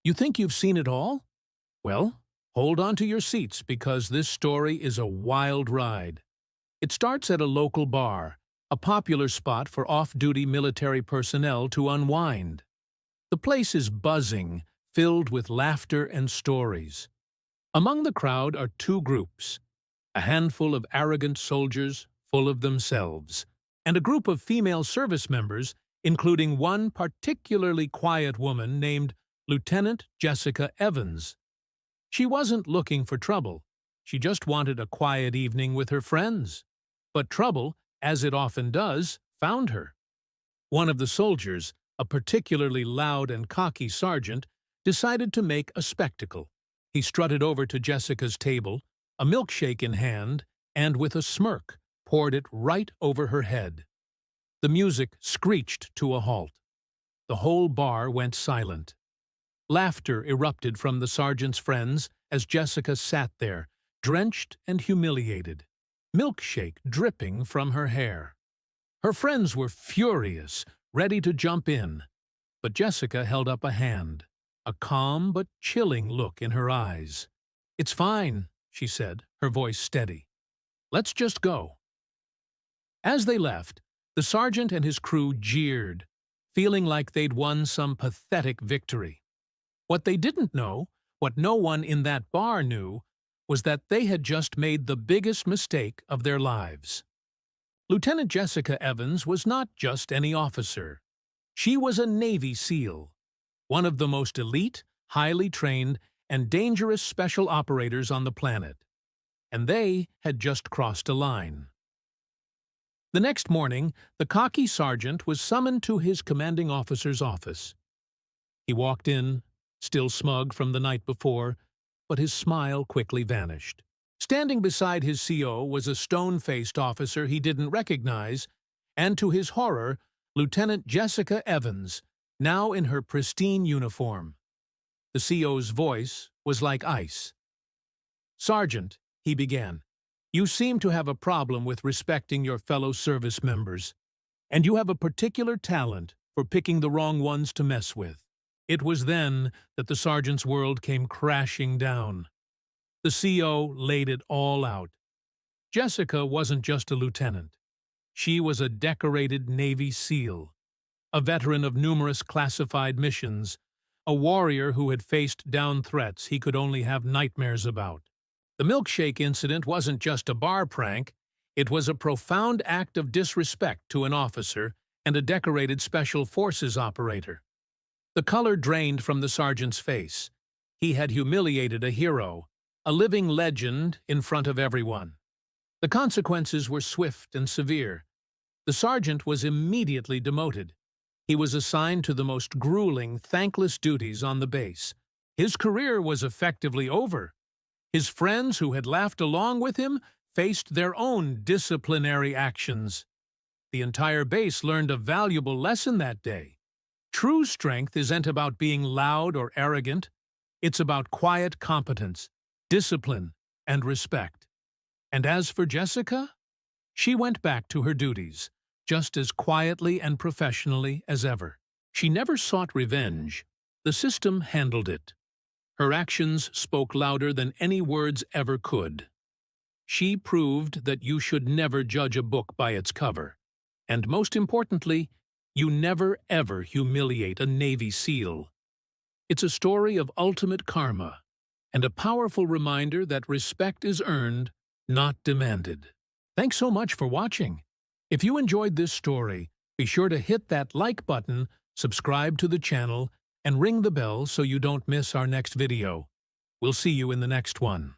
You think you've seen it all? Well, hold on to your seats because this story is a wild ride. It starts at a local bar, a popular spot for off-duty military personnel to unwind. The place is buzzing, filled with laughter and stories. Among the crowd are two groups, a handful of arrogant soldiers full of themselves, and a group of female service members, including one particularly quiet woman named Lieutenant Jessica Evans. She wasn't looking for trouble. She just wanted a quiet evening with her friends. But trouble, as it often does, found her. One of the soldiers, a particularly loud and cocky sergeant, decided to make a spectacle. He strutted over to Jessica's table, a milkshake in hand, and with a smirk, poured it right over her head. The music screeched to a halt. The whole bar went silent. Laughter erupted from the sergeant's friends as Jessica sat there, drenched and humiliated, milkshake dripping from her hair. Her friends were furious, ready to jump in, but Jessica held up a hand, a calm but chilling look in her eyes. "It's fine," she said, her voice steady. "Let's just go." As they left, the sergeant and his crew jeered, feeling like they'd won some pathetic victory. What they didn't know, what no one in that bar knew, was that they had just made the biggest mistake of their lives. Lieutenant Jessica Evans was not just any officer. She was a Navy SEAL, one of the most elite, highly trained, and dangerous special operators on the planet. And they had just crossed a line. The next morning, the cocky sergeant was summoned to his commanding officer's office. He walked in, still smug from the night before, but his smile quickly vanished. Standing beside his CO was a stone-faced officer he didn't recognize, and to his horror, Lieutenant Jessica Evans, now in her pristine uniform. The CO's voice was like ice. "Sergeant," he began, "you seem to have a problem with respecting your fellow service members, and you have a particular talent for picking the wrong ones to mess with." It was then that the sergeant's world came crashing down. The CO laid it all out. Jessica wasn't just a lieutenant. She was a decorated Navy SEAL, a veteran of numerous classified missions, a warrior who had faced down threats he could only have nightmares about. The milkshake incident wasn't just a bar prank, it was a profound act of disrespect to an officer and a decorated Special Forces operator. The color drained from the sergeant's face. He had humiliated a hero, a living legend in front of everyone. The consequences were swift and severe. The sergeant was immediately demoted. He was assigned to the most grueling, thankless duties on the base. His career was effectively over. His friends who had laughed along with him faced their own disciplinary actions. The entire base learned a valuable lesson that day. True strength isn't about being loud or arrogant. It's about quiet competence, discipline, and respect. And as for Jessica, she went back to her duties, just as quietly and professionally as ever. She never sought revenge. The system handled it. Her actions spoke louder than any words ever could. She proved that you should never judge a book by its cover. And most importantly, you never ever humiliate a Navy SEAL. It's a story of ultimate karma, and a powerful reminder that respect is earned, not demanded. Thanks so much for watching. If you enjoyed this story, be sure to hit that like button, subscribe to the channel, and ring the bell so you don't miss our next video. We'll see you in the next one.